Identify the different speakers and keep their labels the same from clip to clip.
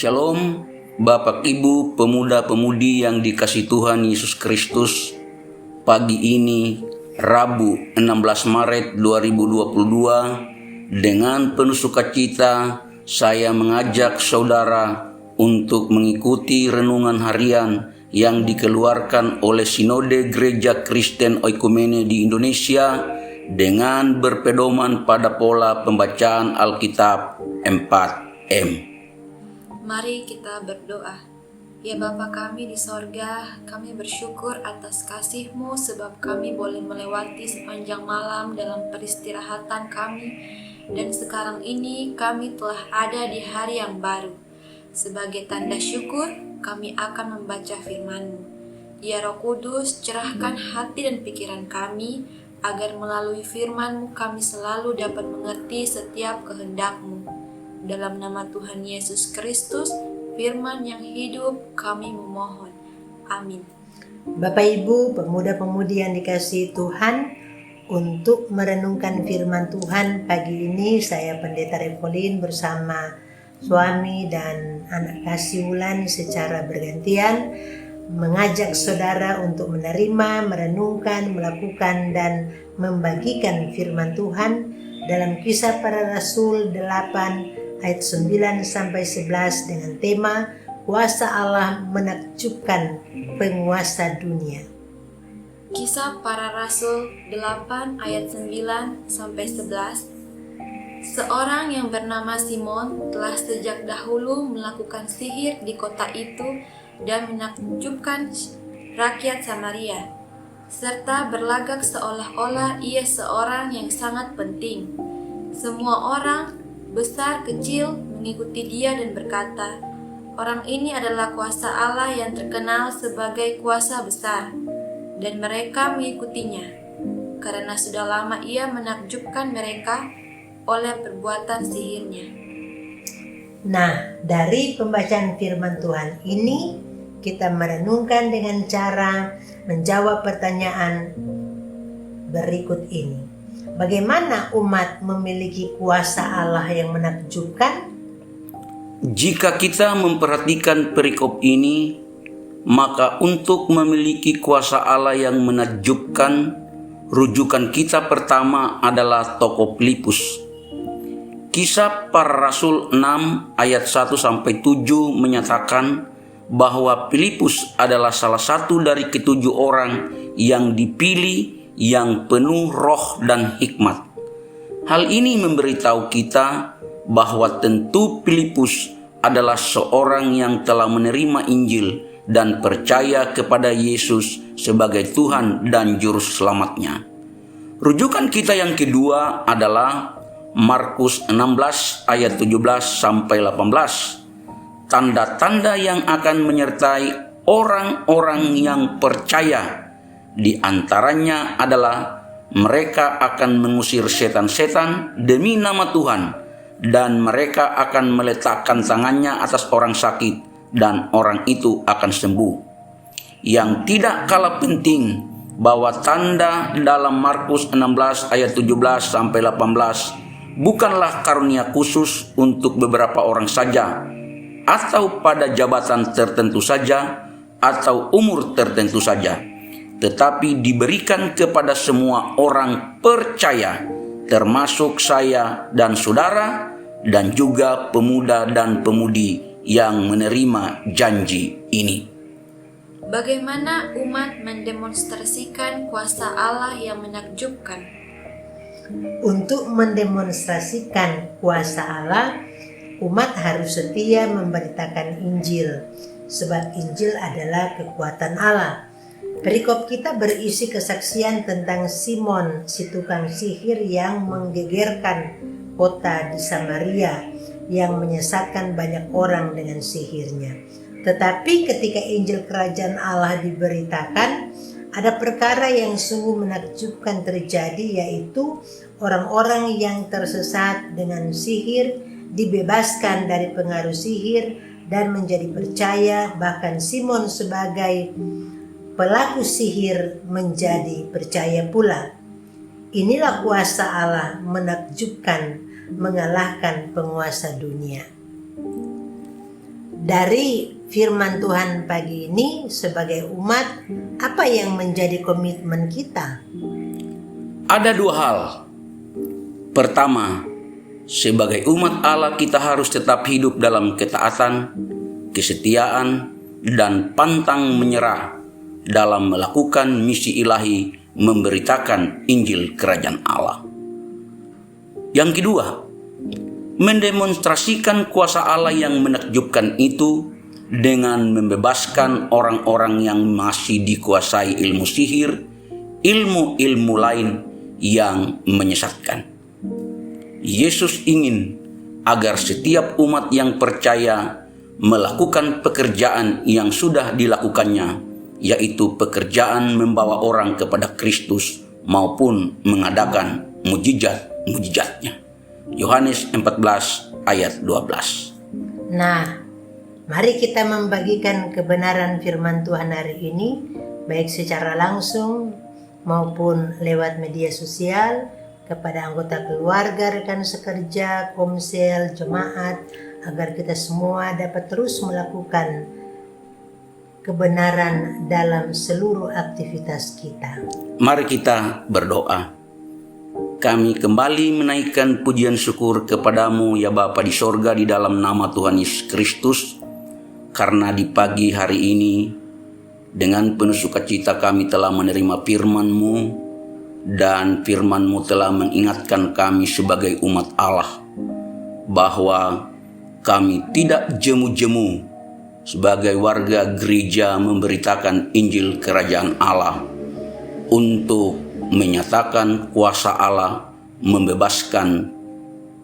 Speaker 1: Shalom, Bapak Ibu pemuda-pemudi yang dikasihi Tuhan Yesus Kristus. Pagi ini, Rabu 16 Maret 2022, dengan penuh sukacita saya mengajak saudara untuk mengikuti renungan harian yang dikeluarkan oleh Sinode Gereja Kristen Oikumene di Indonesia dengan berpedoman pada pola pembacaan Alkitab 4M.
Speaker 2: Mari kita berdoa. Ya Bapa kami di sorga, kami bersyukur atas kasih-Mu sebab kami boleh melewati sepanjang malam dalam peristirahatan kami, dan sekarang ini kami telah ada di hari yang baru. Sebagai tanda syukur, kami akan membaca firman-Mu. Ya Roh Kudus, cerahkan hati dan pikiran kami, agar melalui firman-Mu kami selalu dapat mengerti setiap kehendak-Mu. Dalam nama Tuhan Yesus Kristus, firman yang hidup, kami memohon. Amin.
Speaker 3: Bapak Ibu pemuda-pemudi yang dikasihi Tuhan, untuk merenungkan firman Tuhan pagi ini saya Pendeta Repolin bersama suami dan anak kasih Wulan secara bergantian mengajak saudara untuk menerima, merenungkan, melakukan dan membagikan firman Tuhan dalam Kisah Para Rasul 8 ayat 9 sampai 11 dengan tema kuasa Allah menakjubkan penguasa dunia.
Speaker 2: Kisah Para Rasul 8 ayat 9 sampai 11. Seorang yang bernama Simon telah sejak dahulu melakukan sihir di kota itu dan menakjubkan rakyat Samaria, serta berlagak seolah-olah ia seorang yang sangat penting. Semua orang besar kecil mengikuti dia dan berkata, orang ini adalah kuasa Allah yang terkenal sebagai kuasa besar, dan mereka mengikutinya, karena sudah lama ia menakjubkan mereka oleh perbuatan sihirnya.
Speaker 3: Nah, dari pembacaan firman Tuhan ini, kita merenungkan dengan cara menjawab pertanyaan berikut ini. Bagaimana umat memiliki kuasa Allah yang menakjubkan?
Speaker 1: Jika kita memperhatikan perikop ini, maka untuk memiliki kuasa Allah yang menakjubkan, rujukan kita pertama adalah tokoh Filipus. Kisah Para Rasul 6 ayat 1-7 menyatakan bahwa Filipus adalah salah satu dari ketujuh orang yang dipilih yang penuh roh dan hikmat. Hal ini memberitahu kita bahwa tentu Filipus adalah seorang yang telah menerima Injil dan percaya kepada Yesus sebagai Tuhan dan Juru Selamatnya. Rujukan kita yang kedua adalah Markus 16 ayat 17-18. Tanda-tanda yang akan menyertai orang-orang yang percaya, di antaranya adalah mereka akan mengusir setan-setan demi nama Tuhan, dan mereka akan meletakkan tangannya atas orang sakit dan orang itu akan sembuh. Yang tidak kalah penting bahwa tanda dalam Markus 16 ayat 17-18 bukanlah karunia khusus untuk beberapa orang saja, atau pada jabatan tertentu saja, atau umur tertentu saja, tetapi diberikan kepada semua orang percaya, termasuk saya dan saudara, dan juga pemuda dan pemudi yang menerima janji ini.
Speaker 2: Bagaimana umat mendemonstrasikan kuasa Allah yang menakjubkan?
Speaker 3: Untuk mendemonstrasikan kuasa Allah, umat harus setia memberitakan Injil, sebab Injil adalah kekuatan Allah. Perikop kita berisi kesaksian tentang Simon, si tukang sihir yang menggegerkan kota di Samaria, yang menyesatkan banyak orang dengan sihirnya. Tetapi ketika Injil Kerajaan Allah diberitakan, ada perkara yang sungguh menakjubkan terjadi, yaitu orang-orang yang tersesat dengan sihir dibebaskan dari pengaruh sihir dan menjadi percaya. Bahkan Simon sebagai pelaku sihir menjadi percaya pula. Inilah kuasa Allah menakjubkan, mengalahkan penguasa dunia. Dari firman Tuhan pagi ini sebagai umat, apa yang menjadi komitmen kita?
Speaker 1: Ada dua hal. Pertama, sebagai umat Allah kita harus tetap hidup dalam ketaatan, kesetiaan, dan pantang menyerah dalam melakukan misi ilahi memberitakan Injil Kerajaan Allah. Yang kedua, mendemonstrasikan kuasa Allah yang menakjubkan itu dengan membebaskan orang-orang yang masih dikuasai ilmu sihir, ilmu-ilmu lain yang menyesatkan. Yesus ingin agar setiap umat yang percaya melakukan pekerjaan yang sudah dilakukannya, yaitu pekerjaan membawa orang kepada Kristus maupun mengadakan mujizat-mujizatnya. Yohanes 14 ayat 12.
Speaker 3: Nah, mari kita membagikan kebenaran firman Tuhan hari ini, baik secara langsung maupun lewat media sosial, kepada anggota keluarga, rekan sekerja, komsel, jemaat, agar kita semua dapat terus melakukan kebenaran dalam seluruh aktivitas kita.
Speaker 1: Mari kita berdoa. Kami kembali menaikkan pujian syukur kepadamu ya Bapa di sorga di dalam nama Tuhan Yesus Kristus, karena di pagi hari ini dengan penuh sukacita kami telah menerima firman-Mu, dan firman-Mu telah mengingatkan kami sebagai umat Allah bahwa kami tidak jemu-jemu sebagai warga gereja memberitakan Injil Kerajaan Allah untuk menyatakan kuasa Allah, membebaskan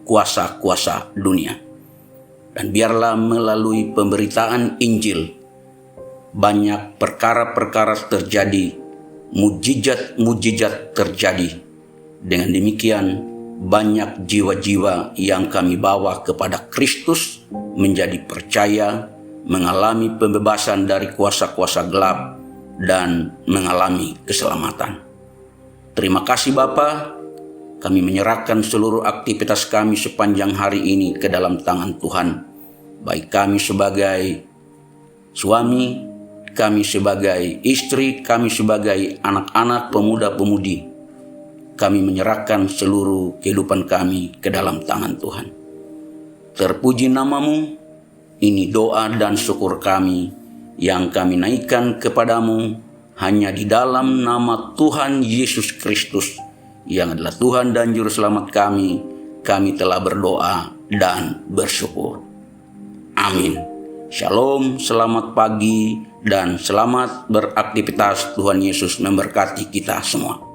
Speaker 1: kuasa-kuasa dunia. Dan biarlah melalui pemberitaan Injil banyak perkara-perkara terjadi, mujizat-mujizat terjadi. Dengan demikian banyak jiwa-jiwa yang kami bawa kepada Kristus menjadi percaya, mengalami pembebasan dari kuasa-kuasa gelap, dan mengalami keselamatan. Terima kasih Bapa, kami menyerahkan seluruh aktivitas kami sepanjang hari ini ke dalam tangan Tuhan. Baik kami sebagai suami, kami sebagai istri, kami sebagai anak-anak, pemuda-pemudi. Kami menyerahkan seluruh kehidupan kami ke dalam tangan Tuhan. Terpuji nama-Mu, ini doa dan syukur kami yang kami naikkan kepadamu hanya di dalam nama Tuhan Yesus Kristus yang adalah Tuhan dan Juru Selamat kami telah berdoa dan bersyukur. Amin. Shalom, selamat pagi dan selamat beraktivitas. Tuhan Yesus memberkati kita semua.